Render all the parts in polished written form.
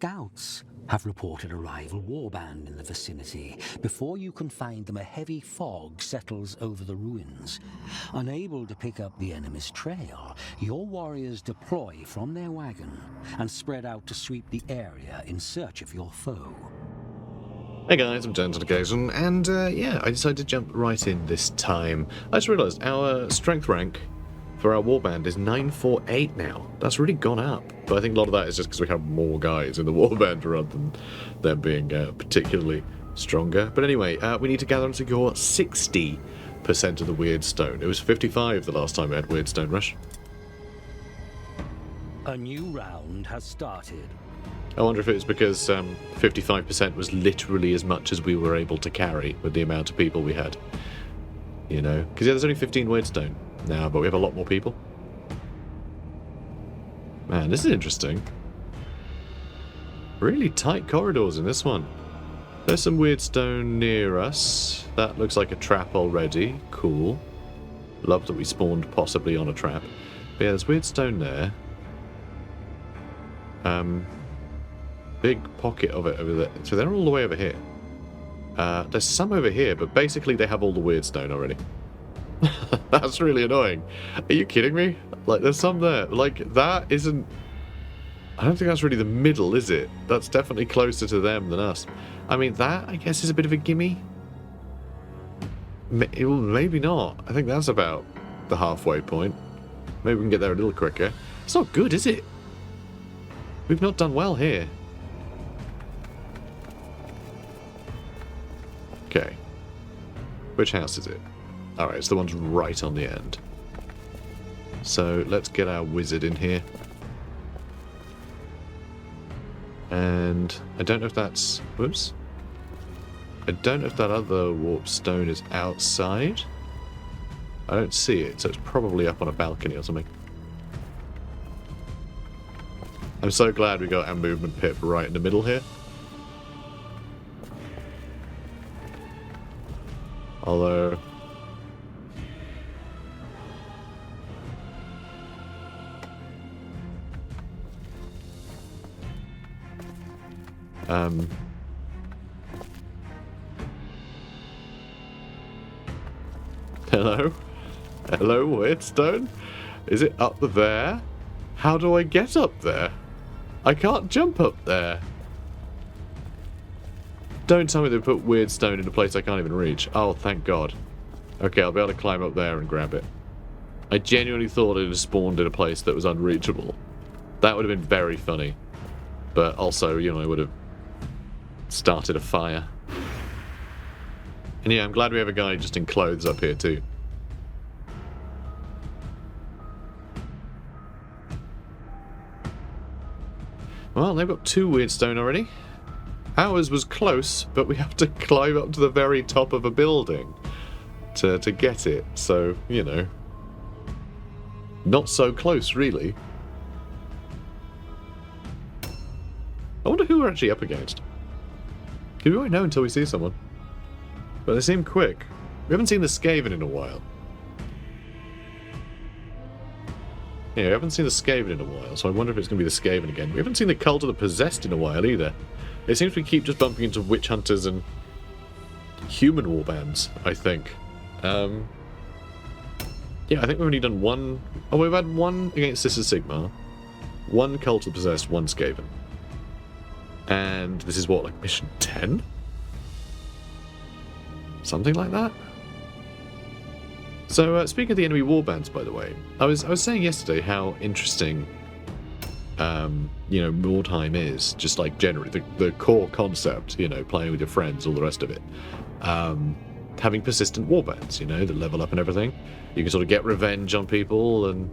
scouts have reported a rival warband in the vicinity. Before you can find them, a heavy fog settles over the ruins. Unable to pick up the enemy's trail, your warriors deploy from their wagon and spread out to sweep the area in search of your foe. Hey guys, I'm Turn to Occasion, and yeah, I decided to jump right in this time. I just realised our strength rank for our warband is 948 now. That's really gone up. But I think a lot of that is just because we have more guys in the warband rather than them being particularly stronger. But anyway, we need to gather and secure 60% of the weird stone. It was 55 the last time we had weird stone rush. A new round has started. I wonder if it was because 55% was literally as much as we were able to carry with the amount of people we had. You know, because yeah, there's only 15 weird stone now, but we have a lot more people. Man, this is interesting. Really tight corridors in this one. There's some weird stone near us. That looks like a trap already. Cool. Love that we spawned possibly on a trap. But yeah, there's weird stone there. Big pocket of it over there. So they're all the way over here. There's some over here, but basically they have all the weird stone already. That's really annoying. Are you kidding me? Like, there's some there. Like, that isn't... I don't think that's really the middle, is it? That's definitely closer to them than us. I mean, that, I guess, is a bit of a gimme. Maybe not. I think that's about the halfway point. Maybe we can get there a little quicker. It's not good, is it? We've not done well here. Okay. Which house is it? Alright, it's the one's right on the end. So, let's get our wizard in here. And I don't know if that's... Whoops. I don't know if that other warp stone is outside. I don't see it, so it's probably up on a balcony or something. I'm so glad we got our movement pip right in the middle here. Although... Hello? Hello, Weirdstone? Is it up there? How do I get up there? I can't jump up there. Don't tell me they put weird stone in a place I can't even reach. Oh, thank God. Okay, I'll be able to climb up there and grab it. I genuinely thought it had spawned in a place that was unreachable. That would have been very funny. But also, you know, I would have started a fire. And yeah, I'm glad we have a guy just in clothes up here too. Well, they've got 2 weird stone already. Ours was close, but we have to climb up to the very top of a building to get it. So, you know, not so close, really. I wonder who we're actually up against. Because we won't know until we see someone. But they seem quick. We haven't seen the Skaven in a while. Yeah, we haven't seen the Skaven in a while, so I wonder if it's going to be the Skaven again. We haven't seen the Cult of the Possessed in a while either. It seems we keep just bumping into witch hunters and human warbands, I think. Yeah, I think we've only done one... Oh, we've had one against Sister Sigmar, one Cult of the Possessed, one Skaven. And this is what, like mission 10? Something like that? So, speaking of the enemy warbands, by the way, I was saying yesterday how interesting, you know, Mordheim is, just like generally, the core concept, you know, playing with your friends, all the rest of it. Having persistent warbands, you know, that level up and everything. You can sort of get revenge on people and,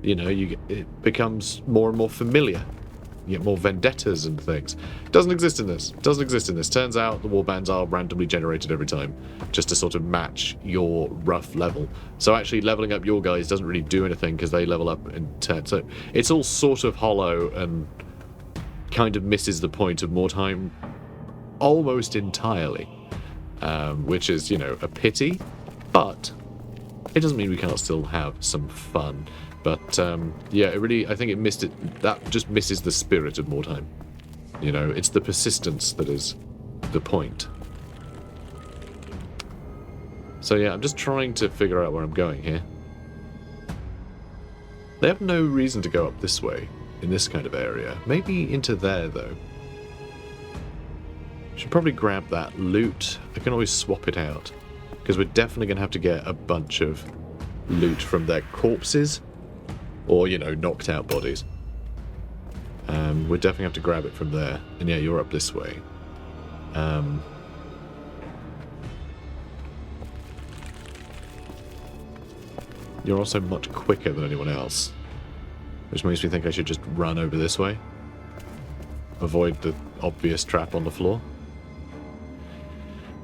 you know, it becomes more and more familiar. You get more vendettas and things. Doesn't exist in this. Doesn't exist in this. Turns out the warbands are randomly generated every time, just to sort of match your rough level. So actually leveling up your guys doesn't really do anything because they level up in turn. So it's all sort of hollow and kind of misses the point of Mordheim almost entirely, which is, you know, a pity. But it doesn't mean we can't still have some fun. But, yeah, it really, I think it missed it. That just misses the spirit of Mordheim. You know, it's the persistence that is the point. So yeah, I'm just trying to figure out where I'm going here. They have no reason to go up this way, in this kind of area. Maybe into there, though. Should probably grab that loot. I can always swap it out. Because we're definitely going to have to get a bunch of loot from their corpses. Or, you know, knocked out bodies. We'll definitely have to grab it from there. And yeah, you're up this way. You're also much quicker than anyone else. Which makes me think I should just run over this way. Avoid the obvious trap on the floor.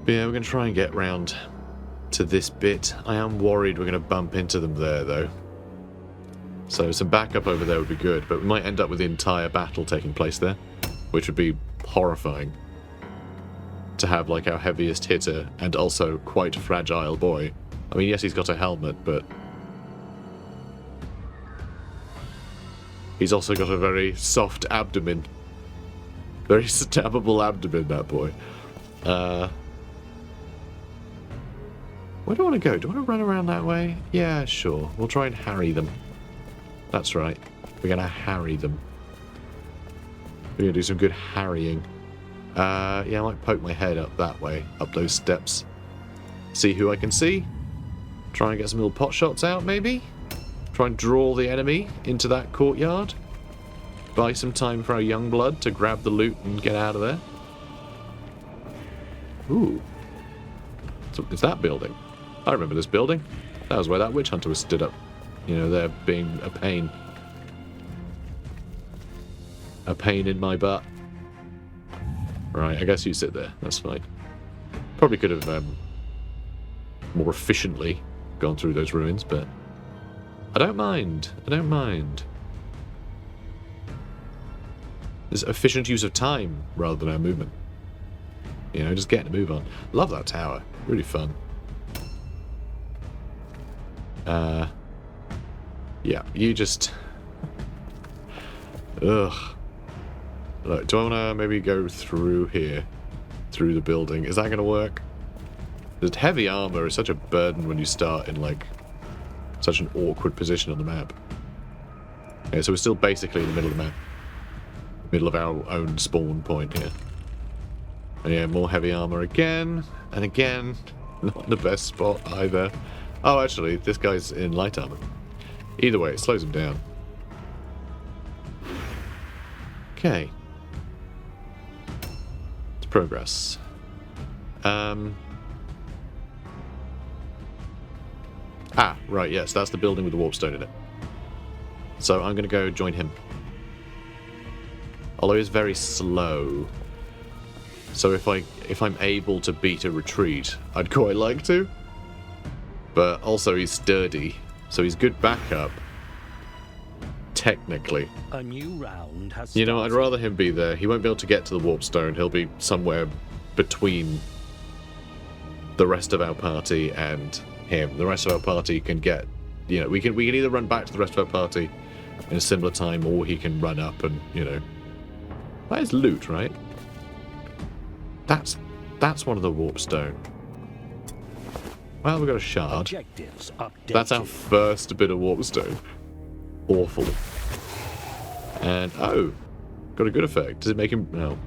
But yeah, we're going to try and get round to this bit. I am worried we're going to bump into them there, though. So some backup over there would be good, but we might end up with the entire battle taking place there, which would be horrifying. To have, like, our heaviest hitter and also quite fragile boy. I mean, yes, he's got a helmet, but he's also got a very soft abdomen. Very stabbable abdomen, that boy. Where do I want to go? Do I want to run around that way? Yeah, sure. We'll try and harry them. That's right. We're going to harry them. We're going to do some good harrying. Yeah, I might poke my head up that way, up those steps. See who I can see. Try and get some little pot shots out, maybe. Try and draw the enemy into that courtyard. Buy some time for our young blood to grab the loot and get out of there. Ooh. So it's that building. I remember this building. That was where that witch hunter was stood up. You know, there being a pain. A pain in my butt. Right, I guess you sit there. That's fine. Probably could have more efficiently gone through those ruins, but I don't mind. I don't mind. There's efficient use of time rather than our movement. You know, just getting a move on. Love that tower. Really fun. Yeah, you just... Ugh. Look, do I want to maybe go through here? Through the building? Is that going to work? The heavy armor is such a burden when you start in, like, such an awkward position on the map. Okay, so we're still basically in the middle of the map. Middle of our own spawn point here. And yeah, more heavy armor again. And again, not in the best spot either. Oh, actually, this guy's in light armor. Either way, it slows him down. Okay. It's progress. Ah, right, yes, that's the building with the warpstone in it. So I'm going to go join him. Although he's very slow. So if I'm able to beat a retreat, I'd quite like to. But also he's sturdy, so he's good backup. Technically. A new round has You know, I'd rather him be there. He won't be able to get to the warpstone. He'll be somewhere between the rest of our party and him. The rest of our party can get, you know, we can either run back to the rest of our party in a similar time, or he can run up and, you know. That is loot, right? That's one of the warpstone. Well, we've got a shard. Objectives updated. That's our first bit of warpstone. Awful. And, oh, got a good effect. Does it make him... No.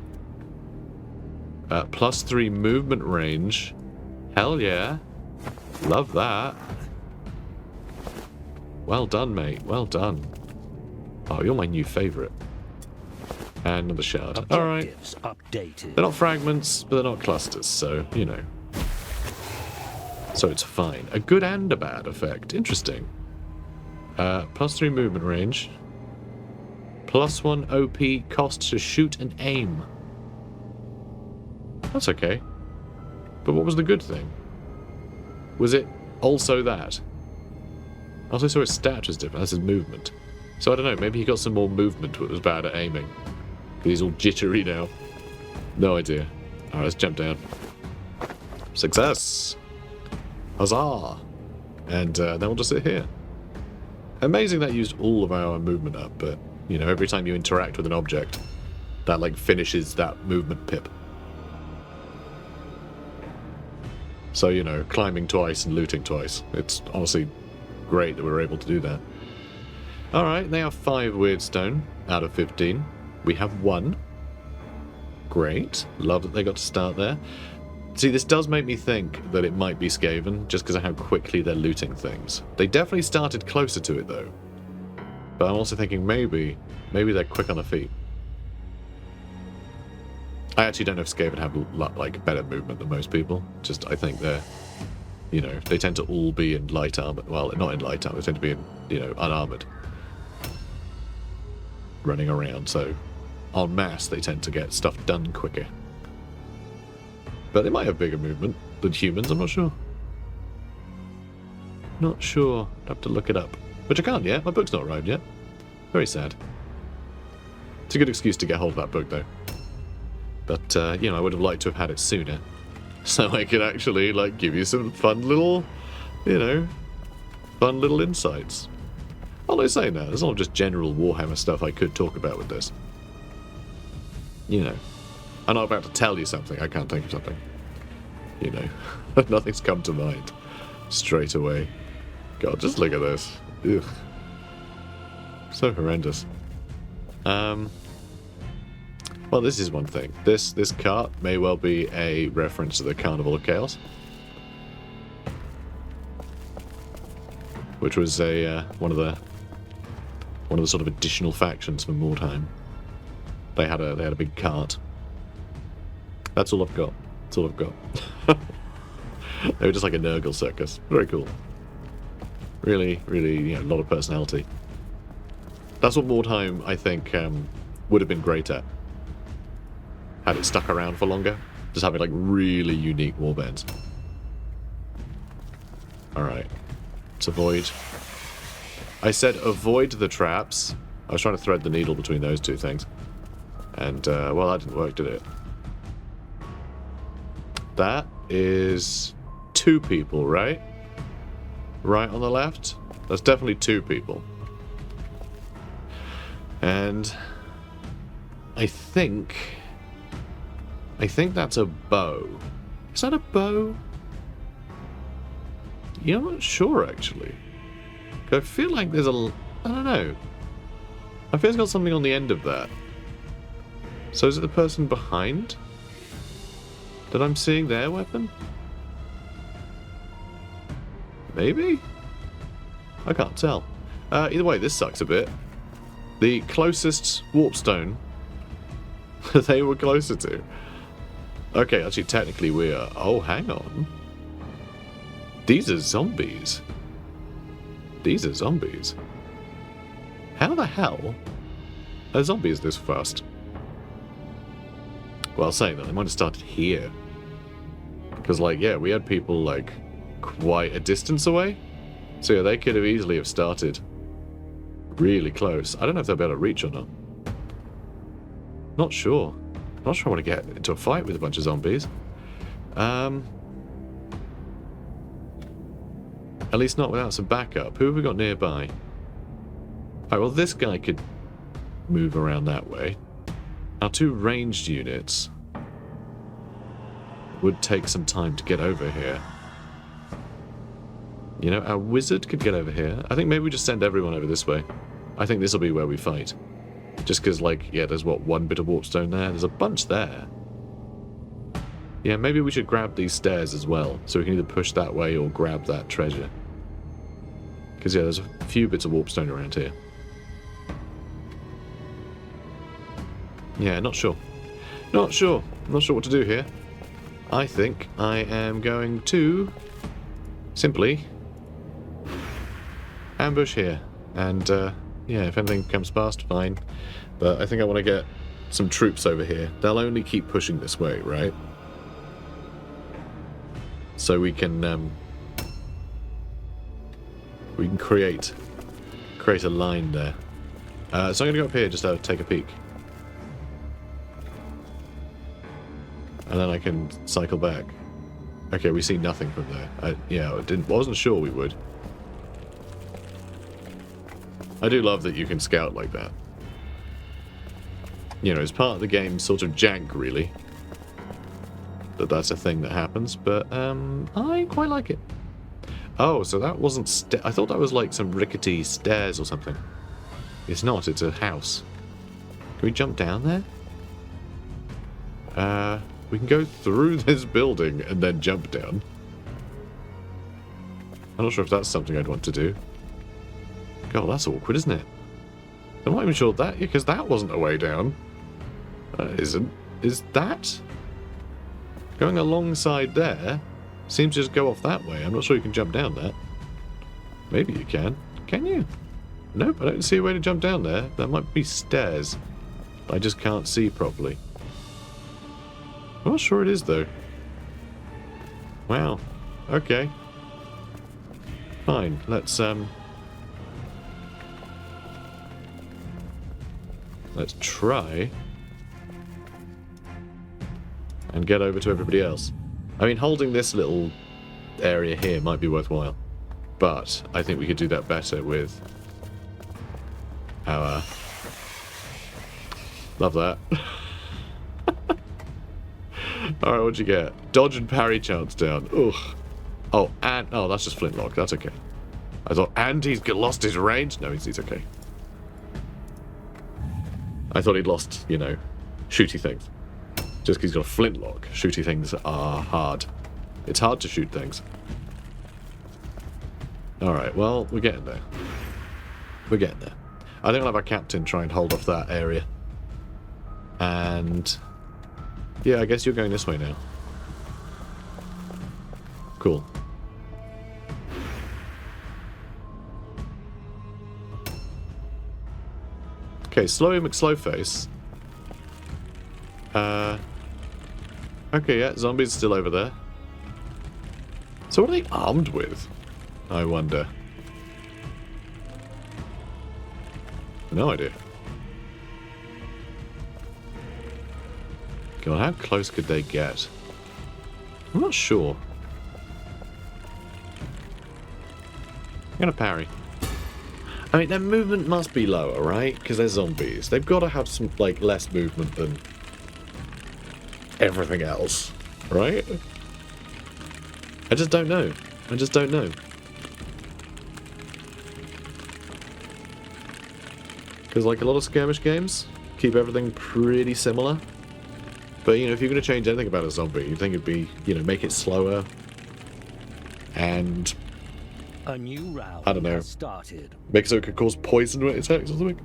+3 movement range. Hell yeah. Love that. Well done, mate. Well done. Oh, you're my new favourite. And another shard. Alright. Updated. They're not fragments, but they're not clusters, so, you know. So it's fine. A good and a bad effect. Interesting. +3 movement range. +1 OP cost to shoot and aim. That's okay. But what was the good thing? Was it also that? I also saw his stat was different. That's his movement. So I don't know, maybe he got some more movement but was bad at aiming. Because he's all jittery now. No idea. Alright, let's jump down. Success! Huzzah! And then we'll just sit here. Amazing that used all of our movement up, but, you know, every time you interact with an object, that like finishes that movement pip. So, you know, climbing twice and looting twice. It's honestly great that we were able to do that. Alright, they have 5 weird stone out of 15. We have 1. Great. Love that they got to start there. See, this does make me think that it might be Skaven, just because of how quickly they're looting things. They definitely started closer to it, though. But I'm also thinking maybe they're quick on their feet. I actually don't know if Skaven have like better movement than most people. Just I think they're, you know, they tend to all be in light armor. Well, not in light armor. They tend to be in, you know, unarmored, running around. So, en masse, they tend to get stuff done quicker. But they might have bigger movement than humans. I'm not sure. Not sure. I'd have to look it up, which I can't yet. My book's not arrived yet. Very sad. It's a good excuse to get hold of that book, though. But, you know, I would have liked to have had it sooner. So I could actually, like, give you some fun little, you know, fun little insights. Although saying that, there's not just general Warhammer stuff I could talk about with this. You know. I'm not about to tell you something. I can't think of something. You know. Nothing's come to mind straight away. God, just look at this. Ugh. So horrendous. Well, this is one thing. This cart may well be a reference to the Carnival of Chaos, which was a one of the sort of additional factions from Mordheim. They had a big cart. That's all I've got. That's all I've got. They were just like a Nurgle circus. Very cool. Really, really, you know, a lot of personality. That's what Mordheim, I think, would have been great at. Had it stuck around for longer. Just having, like, really unique warbands. Alright. Let's avoid. I said avoid the traps. I was trying to thread the needle between those two things. And, well, that didn't work, did it? That is 2 people, right? Right on the left? That's definitely 2 people. And I think that's a bow. Is that a bow? Yeah, I'm not sure, actually. I feel like there's a... I don't know. I feel it's got something on the end of that. So is it the person behind that I'm seeing their weapon? Maybe? I can't tell. Either way, this sucks a bit. The closest warpstone they were closer to. Okay, actually, technically we are... Oh, hang on. These are zombies. These are zombies. How the hell are zombies this fast? Well, saying that, they might have started here. Because, like, yeah, we had people, like, quite a distance away. So, yeah, they could have easily have started really close. I don't know if they'll be able to reach or not. Not sure. Not sure I want to get into a fight with a bunch of zombies. At least not without some backup. Who have we got nearby? Alright, well, this guy could move around that way. Our 2 ranged units would take some time to get over here. You know, our wizard could get over here. I think maybe we just send everyone over this way. I think this will be where we fight. Just because, like, yeah, there's, what, 1 bit of warpstone there? There's a bunch there. Yeah, maybe we should grab these stairs as well, so we can either push that way or grab that treasure. Because, yeah, there's a few bits of warpstone around here. Yeah, not sure. Not sure. Not sure what to do here. I think I am going to simply ambush here. And, yeah, if anything comes past, fine. But I think I want to get some troops over here. They'll only keep pushing this way, right? So we can create a line there. So I'm going to go up here just to take a peek. And then I can cycle back. Okay, we see nothing from there. Yeah, I wasn't sure we would. I do love that you can scout like that. you know, it's part of the game's sort of jank, really. That's a thing that happens, but I quite like it. Oh, so that wasn't I thought that was like some rickety stairs or something. It's not, it's a house. Can we jump down there? We can go through this building and then jump down. I'm not sure if that's something I'd want to do. God, that's awkward, isn't it? I'm not even sure that, because that wasn't a way down. That isn't. Is that? Going alongside there seems to just go off that way. I'm not sure you can jump down that. Maybe you can. Can you? Nope, I don't see a way to jump down there. There might be stairs. I just can't see properly. I'm not sure it is, though. Wow. Okay. Fine. Let's try and get over to everybody else. I mean, holding this little area here might be worthwhile, but I think we could do that better with our... Love that. Alright, what'd you get? Dodge and parry chance down. Ugh. Oh, and... Oh, that's just flintlock. That's okay. I thought, and he's lost his range? No, he's okay. I thought he'd lost, you know, shooty things. Just because he's got a flintlock. Shooty things are hard. It's hard to shoot things. Alright, well, we're getting there. We're getting there. I think I'll have our captain try and hold off that area. And... yeah, I guess you're going this way now. Cool. Okay, Slowy McSlowface. Okay, yeah, zombies still over there. So what are they armed with? I wonder. No idea. God, how close could they get? I'm not sure. I'm gonna parry. I mean, their movement must be lower, right? Because they're zombies. They've got to have some, like, less movement than everything else, right? I just don't know. I just don't know. Because, like, a lot of skirmish games keep everything pretty similar. But, you know, if you're going to change anything about a zombie, you'd think it'd be, you know, make it slower and... a new round I don't know. has started. Make it so it could cause poison when it attacks or something.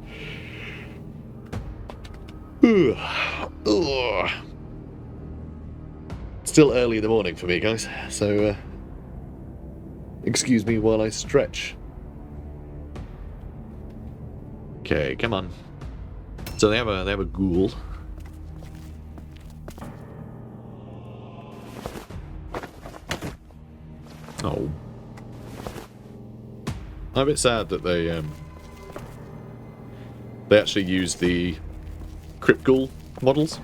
Ugh. Ugh. Still early in the morning for me, guys. So, excuse me while I stretch. Okay, come on. So they have a ghoul. Oh. I'm a bit sad that they actually use the Crypt Ghoul models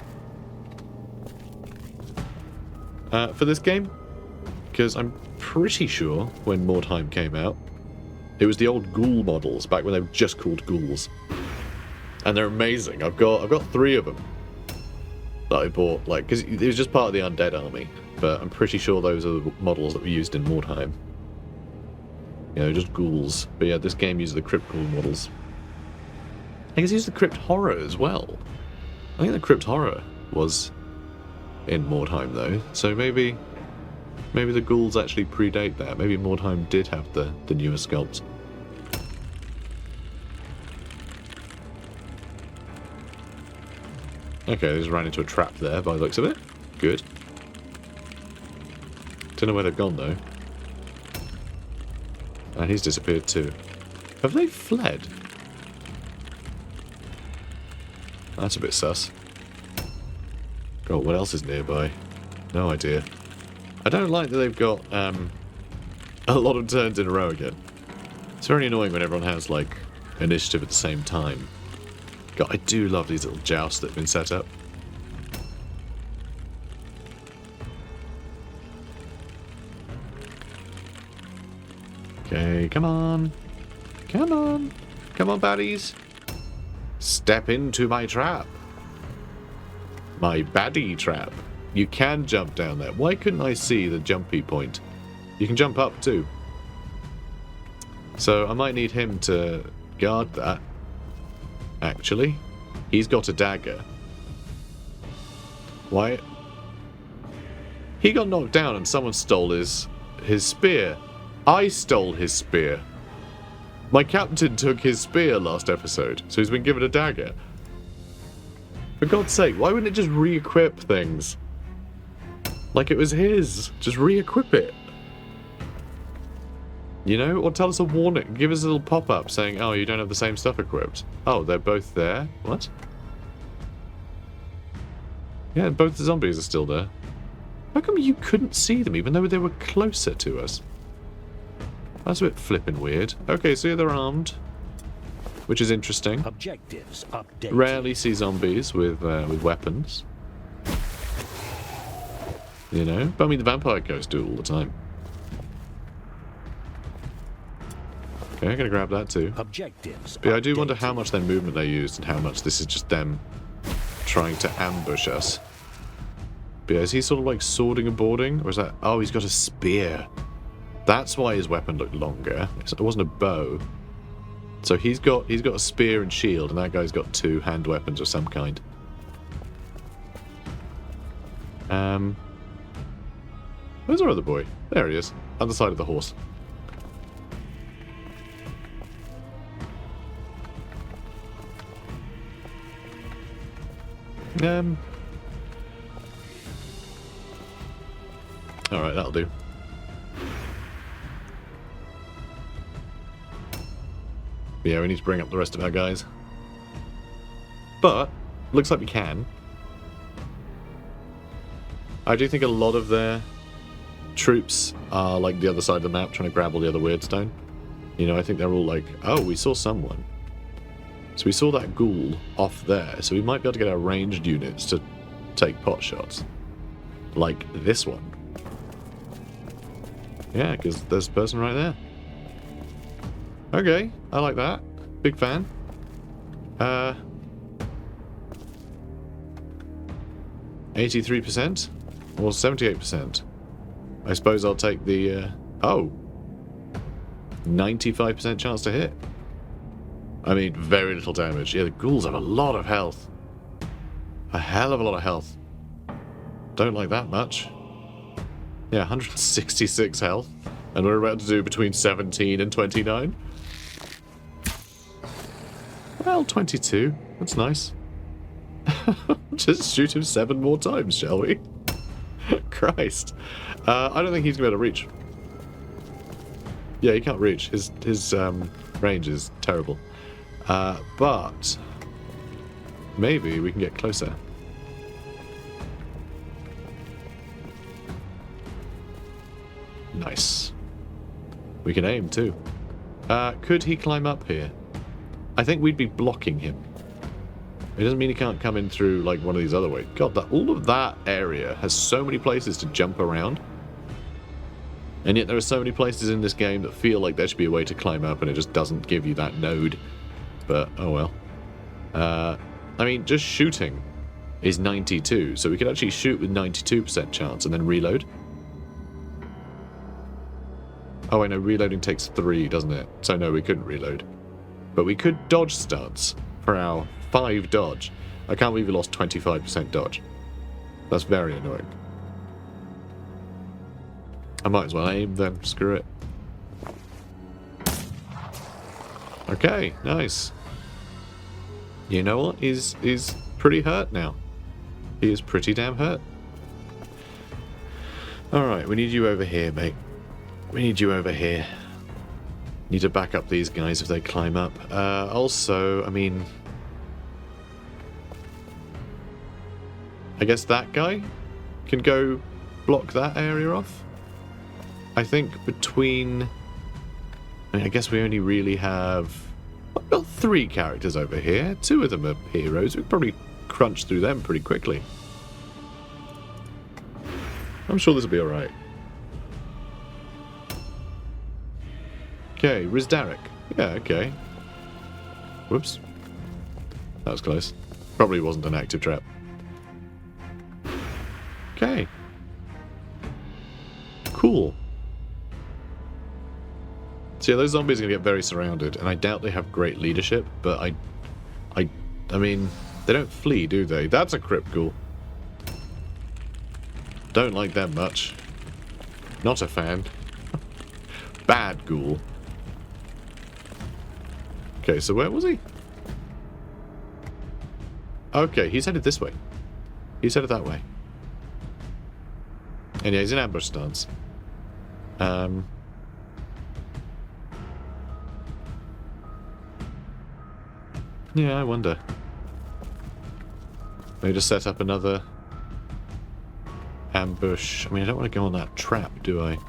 for this game, because I'm pretty sure when Mordheim came out, it was the old ghoul models back when they were just called ghouls, and they're amazing. I've got 3 of them that I bought, like, because it was just part of the undead army, but I'm pretty sure those are the models that were used in Mordheim. You know, just ghouls. But yeah, this game uses the Crypt Ghoul models. I guess it used the Crypt Horror as well. I think the Crypt Horror was in Mordheim though, so maybe the ghouls actually predate that. Maybe Mordheim did have the newer sculpts. Okay, they just ran into a trap there by the looks of it. Good. Don't know where they've gone though. And he's disappeared too. Have they fled? That's a bit sus. God, what else is nearby? No idea. I don't like that they've got a lot of turns in a row again. It's very annoying when everyone has, like, initiative at the same time. God, I do love these little jousts that have been set up. Okay, come on. Come on. Come on, baddies. Step into my trap. My baddie trap. You can jump down there. Why couldn't I see the jumpy point? You can jump up too. So I might need him to guard that. Actually, he's got a dagger. Why? He got knocked down and someone stole his spear. I stole his spear. My captain took his spear last episode, so he's been given a dagger. For God's sake, why wouldn't it just re-equip things? Like it was his. Just re-equip it. You know? Or tell us a warning. Give us a little pop-up saying, oh, you don't have the same stuff equipped. Oh, they're both there? What? Yeah, both the zombies are still there. How come you couldn't see them even though they were closer to us? That's a bit flippin' weird. Okay, so they're armed. Which is interesting. Objectives updated. Rarely see zombies with weapons. You know? But I mean, the vampire ghosts do it all the time. Okay, I'm gonna grab that too. Objectives. But I do wonder how much their movement they used and how much this is just them trying to ambush us. But yeah, is he sort of like swording and boarding? Or is that... Oh, he's got a spear. That's why his weapon looked longer. It wasn't a bow. So he's got a spear and shield, and that guy's got 2 hand weapons of some kind. Where's our other boy? There he is. On the side of the horse. Alright, that'll do. Yeah, we need to bring up the rest of our guys. But, looks like we can. I do think a lot of their troops are like the other side of the map trying to grab all the other weirdstone. You know, I think they're all like, oh, we saw someone. So we saw that ghoul off there, so we might be able to get our ranged units to take pot shots. Like this one. Yeah, because there's a person right there. Okay, I like that. Big fan. 83% or 78%. I suppose I'll take the 95% chance to hit. I mean, very little damage. Yeah, the ghouls have a lot of health. A hell of a lot of health. Don't like that much. Yeah, 166 health. And we're about to do between 17 and 29. Well, 22. That's nice. Just shoot him 7 more times, shall we? Christ. I don't think he's going to be able to reach. Yeah, he can't reach. His range is terrible. But maybe we can get closer. Nice. We can aim too. Could he climb up here? I think we'd be blocking him. It doesn't mean he can't come in through like one of these other ways. God, all of that area has so many places to jump around. And yet there are so many places in this game that feel like there should be a way to climb up and it just doesn't give you that node. But, oh well. I mean, just shooting is 92, so we could actually shoot with 92% chance and then reload. Oh, I know, reloading takes 3, doesn't it? So no, we couldn't reload. But we could dodge stunts for our 5 dodge. I can't believe we lost 25% dodge. That's very annoying. I might as well aim then, screw it. Okay, nice. You know what? He's pretty hurt now. He is pretty damn hurt. Alright, we need you over here, mate. We need you over here. Need to back up these guys if they climb up. Also, I mean... I guess that guy can go block that area off. I think between... I guess we only really have... I've got 3 characters over here. 2 of them are heroes. We could probably crunch through them pretty quickly. I'm sure this will be alright. Okay, Rizdarik. Yeah, okay. Whoops. That was close. Probably wasn't an active trap. Okay. Cool. So yeah, those zombies are going to get very surrounded, and I doubt they have great leadership, but I mean, they don't flee, do they? That's a crypt ghoul. Don't like them much. Not a fan. Bad ghoul. Okay, so where was he? Okay, he's headed this way. He's headed that way. And yeah, he's in ambush stance. Yeah, I wonder. Maybe just set up another ambush. I mean, I don't want to go on that trap, do I?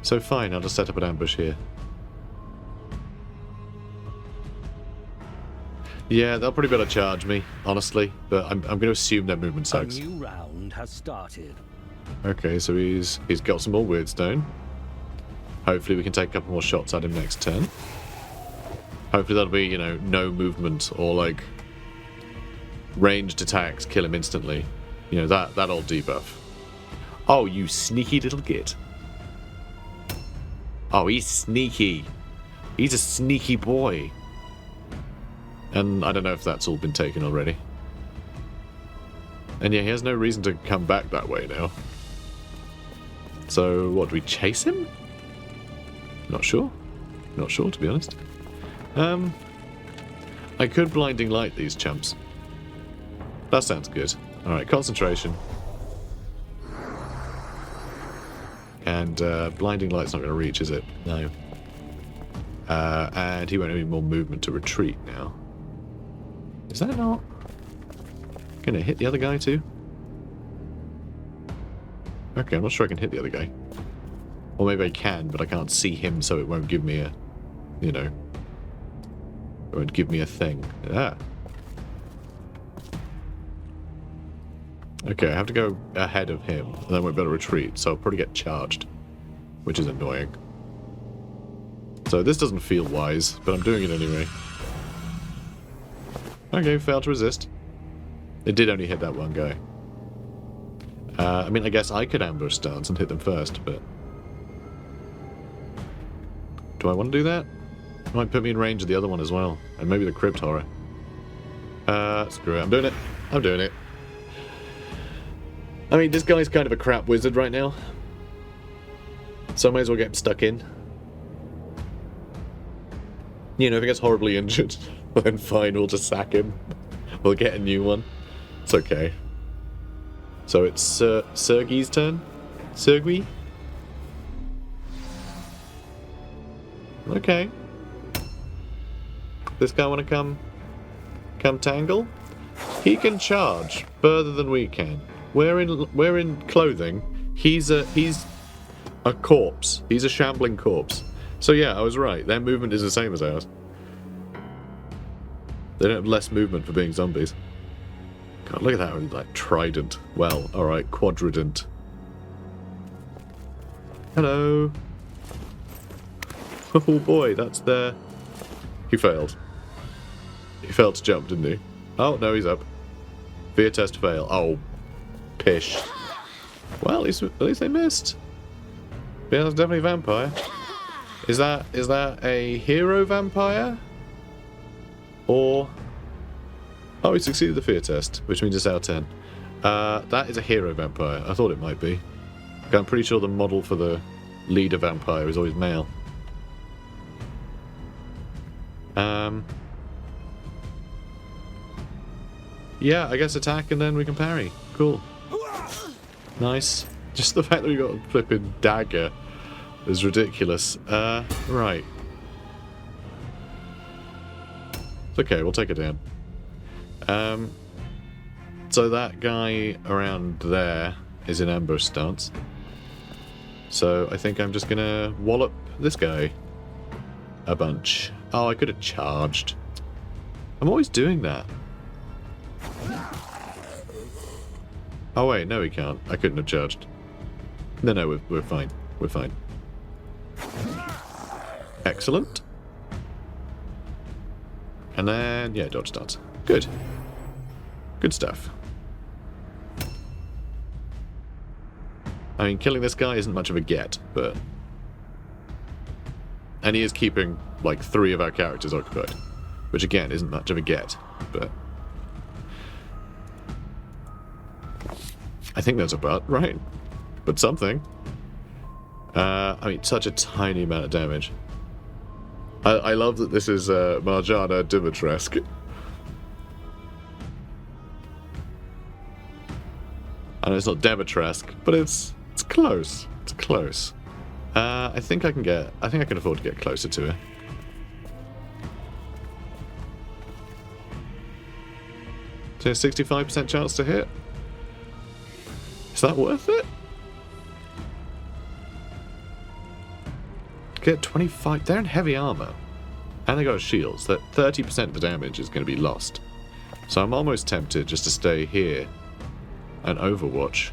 So fine, I'll just set up an ambush here. Yeah, they'll probably be able to charge me, honestly, but I'm going to assume their movement sucks. A new round has started. Okay, so he's got some more weirdstone. Hopefully we can take a couple more shots at him next turn. Hopefully that'll be, you know, no movement or like ranged attacks, kill him instantly. You know, that old debuff. Oh, you sneaky little git. Oh, he's sneaky. He's a sneaky boy. And I don't know if that's all been taken already. And yeah, he has no reason to come back that way now. So, what, do we chase him? Not sure. Not sure, to be honest. I could blinding light these chumps. That sounds good. Alright, concentration. And blinding light's not going to reach, is it? No. And he won't have any more movement to retreat now. Is that not going to hit the other guy too? Okay, I'm not sure I can hit the other guy. Or maybe I can, but I can't see him, so it won't give me a, you know, it won't give me a thing. Ah. Okay, I have to go ahead of him, and then I won't be able to retreat, so I'll probably get charged, which is annoying. So this doesn't feel wise, but I'm doing it anyway. Okay, failed to resist. It did only hit that one guy. I mean, I guess I could ambush stance and hit them first, but... do I want to do that? It might put me in range of the other one as well. And maybe the crypt horror. Screw it. I'm doing it. I'm doing it. I mean, this guy's kind of a crap wizard right now. So I may as well get him stuck in. You know, if he gets horribly injured, then fine, we'll just sack him. We'll get a new one. It's okay. So it's Sergei's turn? Sergei? Okay. This guy want to come tangle? He can charge further than we can. We're in clothing. He's a corpse. He's a shambling corpse. So yeah, I was right. Their movement is the same as ours. They don't have less movement for being zombies. God, look at that, like, trident. Well, alright, quadrident. Hello. Oh boy, that's their... He failed. He failed to jump, didn't he? Oh, no, he's up. Fear test fail. Oh, pish. Well, at least they missed. Yeah, that's definitely a vampire. Is that a hero vampire? Or... oh, he succeeded the fear test, which means it's out of 10. That is a hero vampire. I thought it might be. I'm pretty sure the model for the leader vampire is always male. Yeah, I guess attack and then we can parry. Cool. Nice. Just the fact that we got a flipping dagger is ridiculous. Right. It's okay, we'll take it down. So that guy around there is in ambush stance. So I think I'm just gonna wallop this guy a bunch. Oh, I could have charged. I'm always doing that. Oh wait, no we can't. I couldn't have charged. No, we're fine. We're fine. Excellent. And then, yeah, dodge stance. Good. Good stuff. I mean, killing this guy isn't much of a get, but... And he is keeping, like, 3 of our characters occupied. Which, again, isn't much of a get, but... I think that's a but, right? But something. I mean, such a tiny amount of damage. I love that this is Marjana Dimitrescu. I know it's not Dimitrescu, but it's close. It's close. I think I can afford to get closer to her. So 65% chance to hit. Is that worth it? Get 25. They're in heavy armor. And they got shields. That 30% of the damage is going to be lost. So I'm almost tempted just to stay here and overwatch.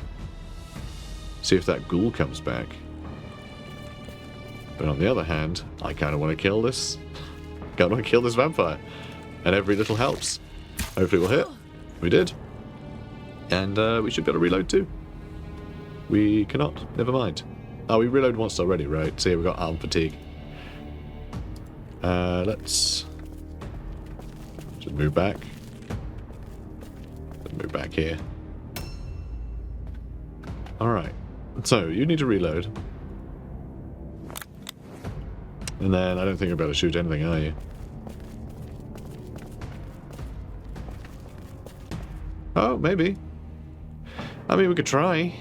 See if that ghoul comes back. But on the other hand, I kind of want to kill this. Kind of want to kill this vampire. And every little helps. Hopefully we'll hit. We did. And we should be able to reload too. We cannot. Never mind. Oh, we reloaded once already, right? So yeah, we've got arm fatigue. Let's just move back. Let's move back here. Alright. So, you need to reload. And then, I don't think you're about to shoot anything, are you? Oh, maybe. I mean, we could try.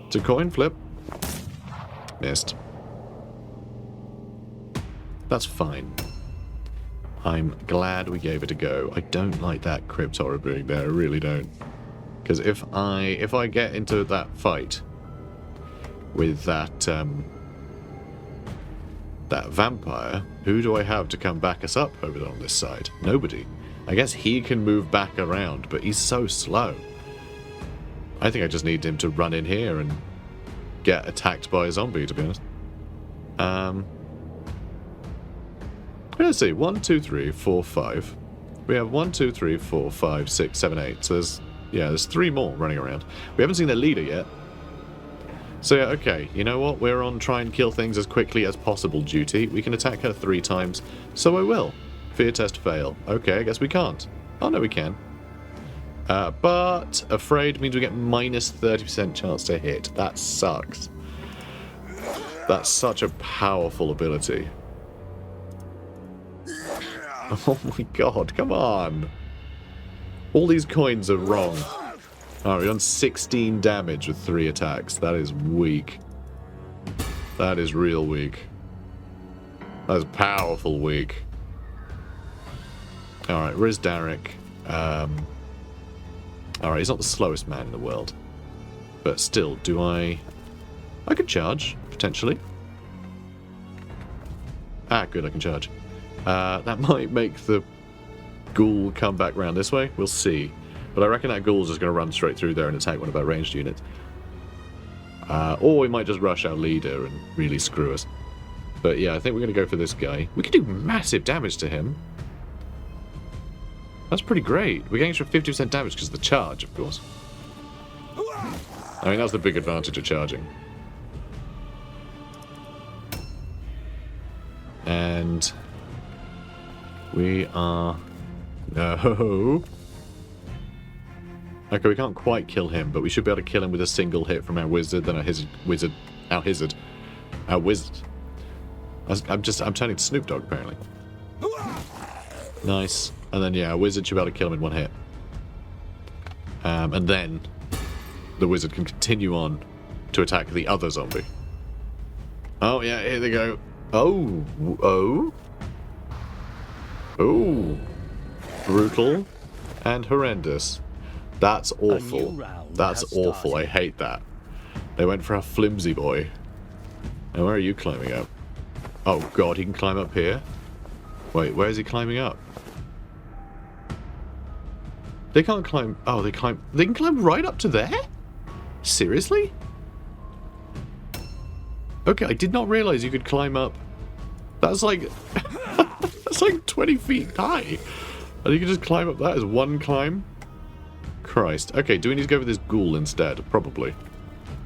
It's a coin flip. Missed. That's fine. I'm glad we gave it a go. I don't like that crypt horror being there, I really don't. Because if I get into that fight with that that vampire, who do I have to come back us up over on this side? Nobody. I guess he can move back around, but he's so slow. I think I just need him to run in here and get attacked by a zombie, to be honest. Let's see. 1, 2, 3, 4, 5. We have 1, 2, 3, 4, 5, 6, 7, 8. So there's 3 more running around. We haven't seen their leader yet. So yeah, okay. You know what? We're on try and kill things as quickly as possible duty. We can attack her 3 times. So I will. Fear test fail. Okay, I guess we can't. Oh, no, we can. But afraid means we get minus 30% chance to hit. That sucks. That's such a powerful ability. Oh my god, come on. All these coins are wrong. Oh, we've done 16 damage with 3 attacks. That is weak. That is real weak. That is powerful weak. Alright, where's Derek? Alright, he's not the slowest man in the world. But still, do I could charge, potentially. Ah, good, I can charge. That might make the ghoul come back round this way. We'll see. But I reckon that ghoul's just going to run straight through there and attack one of our ranged units. Or we might just rush our leader and really screw us. But yeah, I think we're going to go for this guy. We could do massive damage to him. That's pretty great. We're getting extra 50% damage because of the charge, of course. I mean, that's the big advantage of charging. And we are... No. Okay, we can't quite kill him, but we should be able to kill him with a single hit from our wizard, then our wizard. I'm turning to Snoop Dogg, apparently. Nice. And then, yeah, our wizard should be able to kill him in 1 hit. And then the wizard can continue on to attack the other zombie. Oh, yeah, here they go. Oh. Brutal and horrendous. That's awful. That's awful. I hate that. They went for a flimsy boy. Now, where are you climbing up? Oh, God, he can climb up here? Wait, where is he climbing up? They can't climb... Oh, they can climb right up to there? Seriously? Okay, I did not realize you could climb up. That's like... that's like 20 feet high. And you can just climb up that as one climb? Christ. Okay, do we need to go with this ghoul instead? Probably.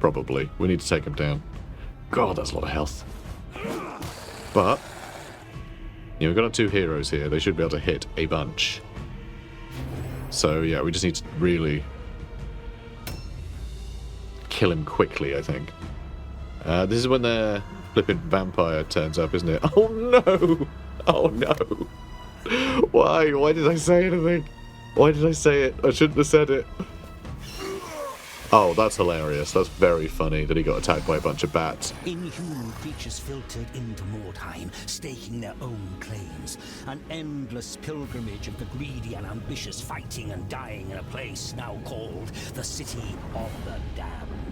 probably. We need to take him down. God, that's a lot of health. But, yeah, we've got our 2 heroes here. They should be able to hit a bunch. So, yeah, we just need to really kill him quickly, I think. This is when their flippin' vampire turns up, isn't it? Oh, no! Oh, no! Why? Why did I say anything? Why did I say it? I shouldn't have said it. Oh, that's hilarious. That's very funny that he got attacked by a bunch of bats. Inhuman creatures filtered into Mordheim, staking their own claims. An endless pilgrimage of the greedy and ambitious fighting and dying in a place now called the City of the Damned.